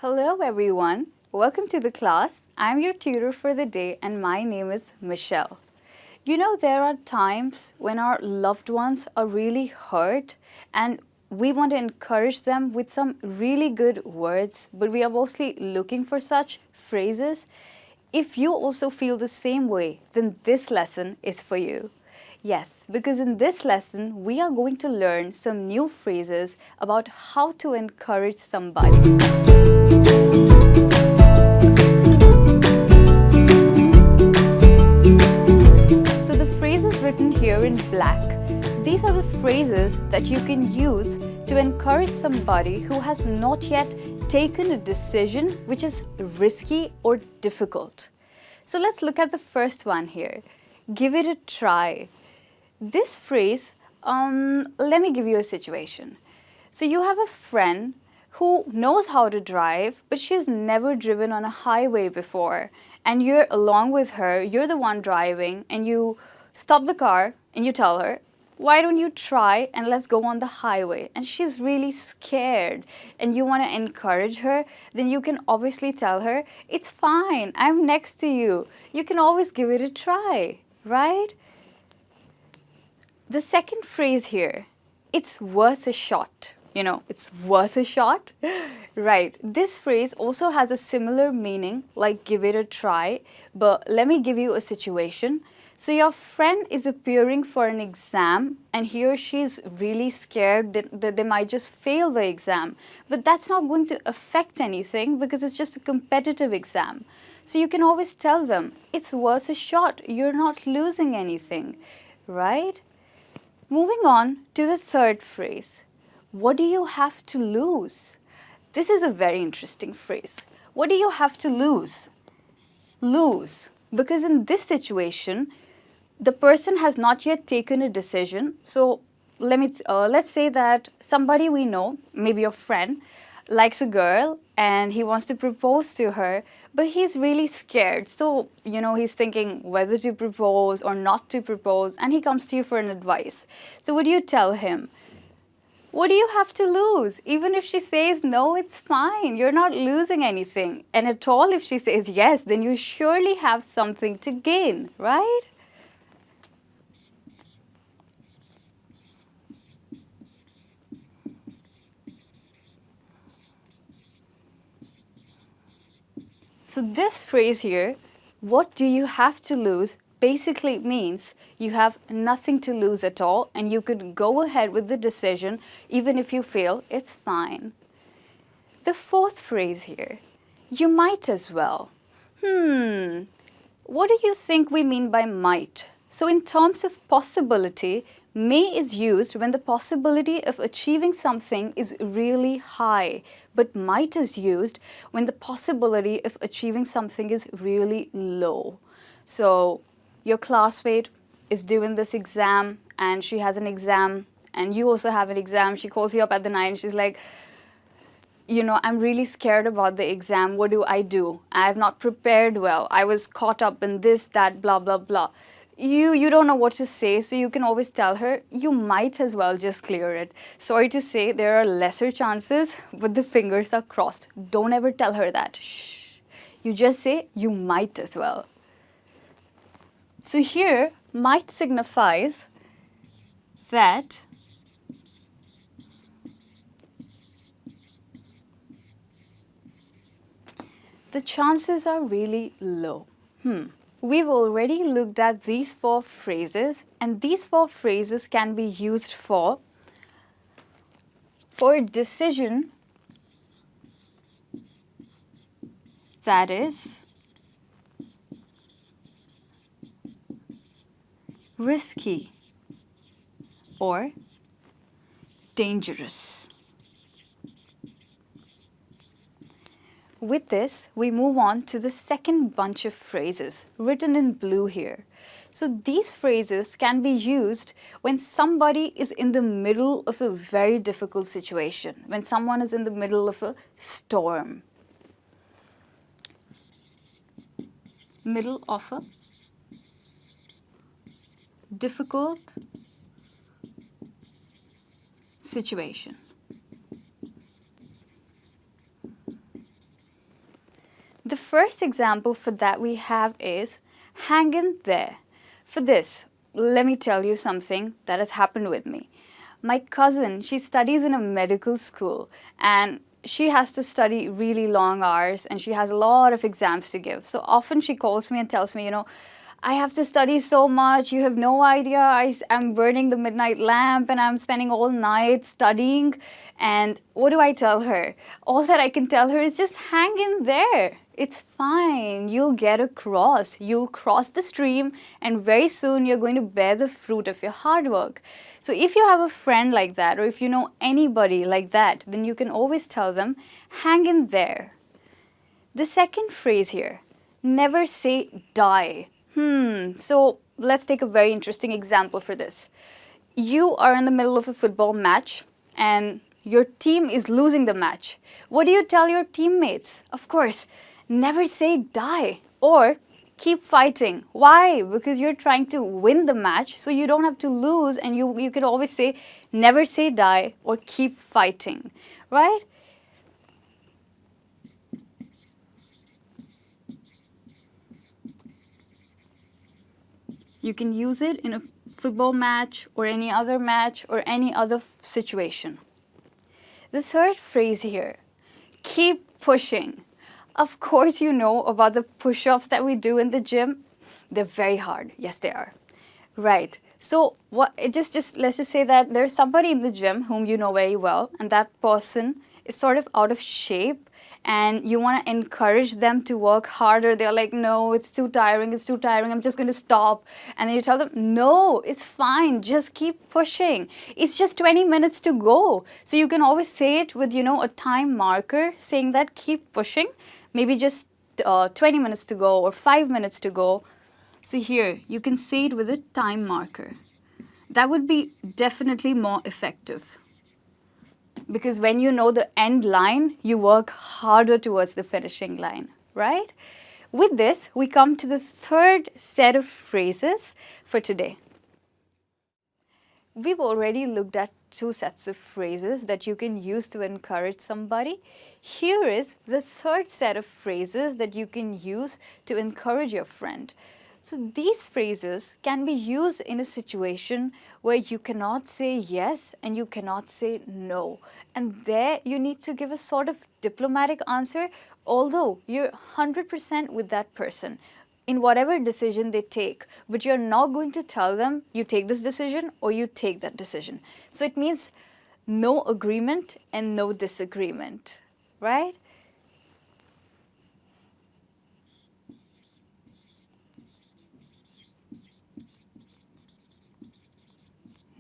Hello everyone, welcome to the class. I'm your tutor for the day and my name is Michelle. You know, there are times when our loved ones are really hurt and we want to encourage them with some really good words, but we are mostly looking for such phrases. If you also feel the same way, then this lesson is for you. Yes, because in this lesson, we are going to learn some new phrases about how to encourage somebody. So the phrases written here in black, these are the phrases that you can use to encourage somebody who has not yet taken a decision which is risky or difficult. So let's look at the first one here. Give it a try. This phrase, let me give you a situation. So you have a friend who knows how to drive, but she's never driven on a highway before. And you're along with her, you're the one driving, and you stop the car and you tell her, why don't you try and let's go on the highway? And she's really scared and you want to encourage her, then you can obviously tell her, it's fine, I'm next to you. You can always give it a try, right? The second phrase here, it's worth a shot. You know, it's worth a shot. Right. This phrase also has a similar meaning like give it a try, but let me give you a situation. So your friend is appearing for an exam and he or she is really scared that they might just fail the exam. But that's not going to affect anything because it's just a competitive exam. So you can always tell them, it's worth a shot. You're not losing anything, right? Moving on to the third phrase. What do you have to lose? This is a very interesting phrase. What do you have to lose? Lose. Because in this situation, the person has not yet taken a decision. So let's say that somebody we know, maybe your friend, likes a girl and he wants to propose to her, but he's really scared. So, he's thinking whether to propose or not to propose, and he comes to you for an advice. So what do you tell him? What do you have to lose? Even if she says no, it's fine. You're not losing anything. And at all, if she says yes, then you surely have something to gain, right? So this phrase here, what do you have to lose, basically means you have nothing to lose at all and you could go ahead with the decision even if you fail, it's fine. The fourth phrase here, you might as well. What do you think we mean by might? So in terms of possibility, may is used when the possibility of achieving something is really high, but might is used when the possibility of achieving something is really low. So your classmate is doing this exam and she has an exam and you also have an exam. She calls you up at the night and she's like, I'm really scared about the exam. What do? I have not prepared well. I was caught up in this, that, blah, blah, blah. You don't know what to say, so you can always tell her, you might as well just clear it. Sorry to say, there are lesser chances, but the fingers are crossed. Don't ever tell her that. Shh. You just say, you might as well. So here, might signifies that the chances are really low. We've already looked at these four phrases, and these four phrases can be used for a decision that is risky or dangerous. With this, we move on to the second bunch of phrases written in blue here. So these phrases can be used when somebody is in the middle of a very difficult situation, when someone is in the middle of a storm. Middle of a difficult situation. first example for that we have is hang in there. For this, let me tell you something that has happened with me. My cousin, she studies in a medical school and she has to study really long hours and she has a lot of exams to give. So often she calls me and tells me, I have to study so much, you have no idea. I'm burning the midnight lamp and I'm spending all night studying. And what do I tell her? All that I can tell her is just hang in there. It's fine. You'll get across. You'll cross the stream and very soon you're going to bear the fruit of your hard work. So if you have a friend like that or if you know anybody like that, then you can always tell them, hang in there. The second phrase here, never say die. So let's take a very interesting example for this. You are in the middle of a football match and your team is losing the match. What do you tell your teammates? Of course, never say die or keep fighting. Why? Because you're trying to win the match, so you don't have to lose, and you could always say never say die or keep fighting, right? You can use it in a football match or any other match or any other situation. The third phrase here, keep pushing. Of course you know about the push-ups that we do in the gym. They're very hard. Yes, they are. Right. So let's just say that there's somebody in the gym whom you know very well, and that person is sort of out of shape, and you want to encourage them to work harder. They're like, no, it's too tiring, I'm just going to stop. And then you tell them, no, it's fine, just keep pushing. It's just 20 minutes to go. So you can always say it with, a time marker saying that keep pushing, maybe just 20 minutes to go or 5 minutes to go. So here, you can say it with a time marker. That would be definitely more effective. Because when you know the end line, you work harder towards the finishing line, right? With this, we come to the third set of phrases for today. We've already looked at 2 sets of phrases that you can use to encourage somebody. Here is the third set of phrases that you can use to encourage your friend. So these phrases can be used in a situation where you cannot say yes and you cannot say no. And there you need to give a sort of diplomatic answer, although you're 100% with that person in whatever decision they take. But you're not going to tell them you take this decision or you take that decision. So it means no agreement and no disagreement, right?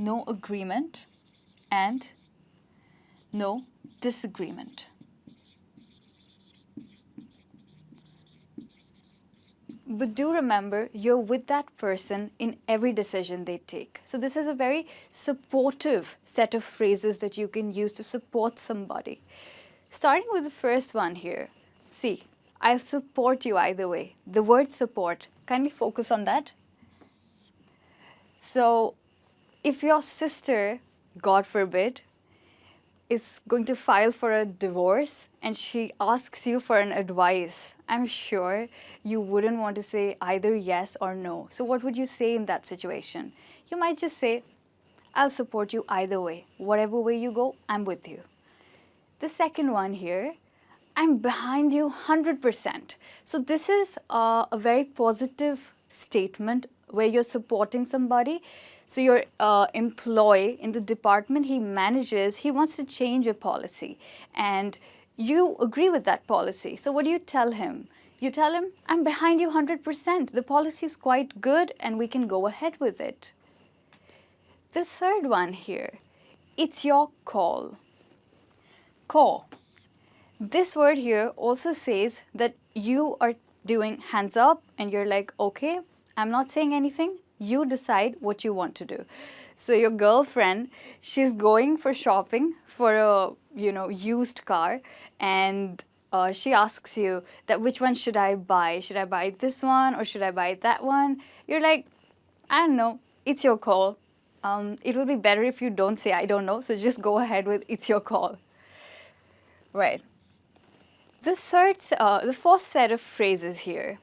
No agreement and no disagreement. But do remember, you're with that person in every decision they take. So this is a very supportive set of phrases that you can use to support somebody. Starting with the first one here. See, I'll support you either way. The word support, kindly focus on that. So, if your sister, God forbid, is going to file for a divorce and she asks you for an advice, I'm sure you wouldn't want to say either yes or no. So what would you say in that situation? You might just say, I'll support you either way. Whatever way you go, I'm with you. The second one here, I'm behind you 100%. So this is a very positive statement where you're supporting somebody. So your employee in the department he manages, he wants to change a policy and you agree with that policy. So what do you tell him? You tell him, I'm behind you 100%. The policy is quite good and we can go ahead with it. The third one here, it's your call. Call. This word here also says that you are doing hands up and you're like, okay, I'm not saying anything. You decide what you want to do. So your girlfriend, she's going for shopping for a, used car and she asks you that which one should I buy? Should I buy this one or should I buy that one? You're like, I don't know, it's your call. It would be better if you don't say I don't know, so just go ahead with it's your call. Right. The fourth set of phrases here.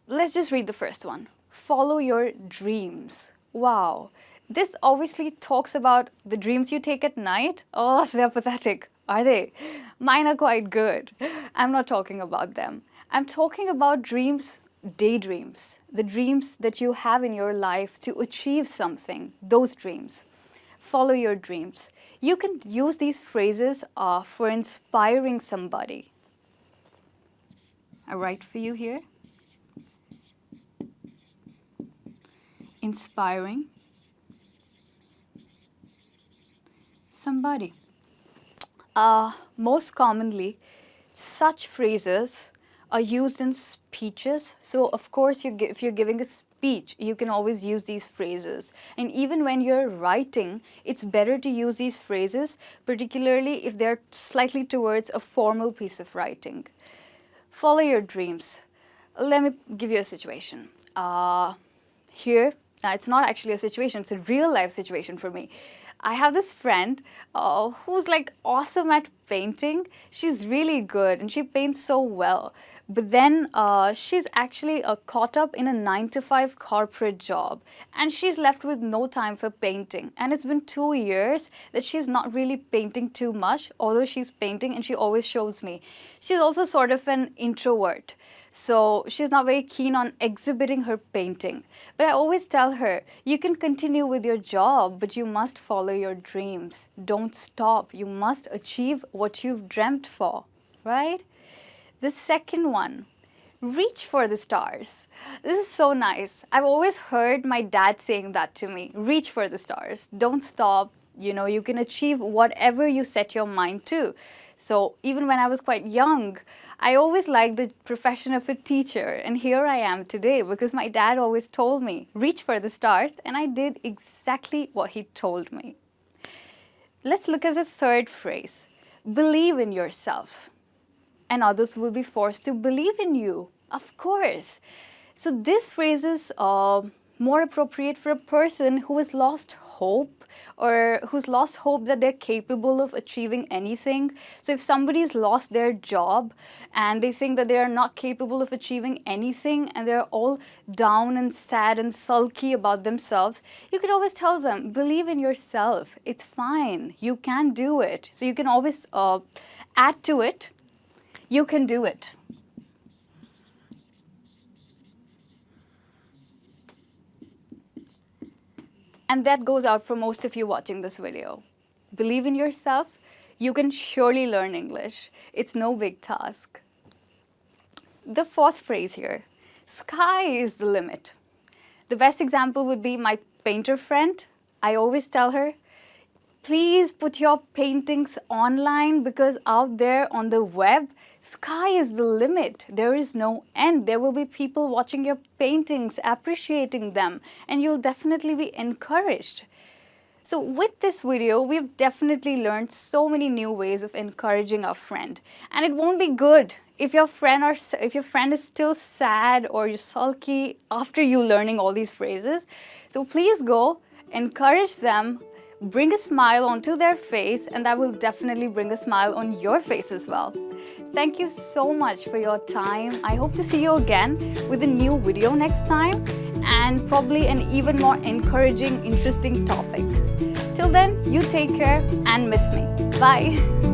Let's just read the first one. Follow your dreams. Wow. This obviously talks about the dreams you take at night. Oh, they're pathetic, are they? Mine are quite good. I'm not talking about them. I'm talking about dreams, daydreams, the dreams that you have in your life to achieve something, those dreams. Follow your dreams. You can use these phrases for inspiring somebody. I write for you here. Inspiring somebody. Most commonly, such phrases are used in speeches. So, of course, if you're giving a speech, you can always use these phrases. And even when you're writing, it's better to use these phrases, particularly if they're slightly towards a formal piece of writing. Follow your dreams. Let me give you a situation. Here, it's not actually a situation, it's a real life situation for me. I have this friend who's like awesome at painting. She's really good and she paints so well. But then she's actually caught up in a 9-to-5 corporate job and she's left with no time for painting. And it's been 2 years that she's not really painting too much, although she's painting and she always shows me. She's also sort of an introvert. So she's not very keen on exhibiting her painting. But I always tell her, you can continue with your job, but you must follow your dreams. Don't stop. You must achieve what you've dreamt for, right? The second one, reach for the stars. This is so nice. I've always heard my dad saying that to me. Reach for the stars. Don't stop. You know, you can achieve whatever you set your mind to. So even when I was quite young, I always liked the profession of a teacher. And here I am today because my dad always told me, reach for the stars. And I did exactly what he told me. Let's look at the third phrase. Believe in yourself. And others will be forced to believe in you. Of course. So this phrase is more appropriate for a person who has lost hope or who's lost hope that they're capable of achieving anything. So if somebody's lost their job and they think that they are not capable of achieving anything and they're all down and sad and sulky about themselves, you could always tell them, believe in yourself. It's fine. You can do it. So you can always add to it, you can do it. And that goes out for most of you watching this video. Believe in yourself. You can surely learn English. It's no big task. The fourth phrase here, sky is the limit. The best example would be my painter friend. I always tell her, please put your paintings online because out there on the web, sky is the limit. There is no end. There will be people watching your paintings, appreciating them, and you'll definitely be encouraged. So with this video, we've definitely learned so many new ways of encouraging our friend. And it won't be good if your friend is still sad or you're sulky after you learning all these phrases. So please go, encourage them, bring a smile onto their face, and that will definitely bring a smile on your face as well. Thank you so much for your time. I hope to see you again with a new video next time and probably an even more encouraging, interesting topic. Till then, you take care and miss me. Bye.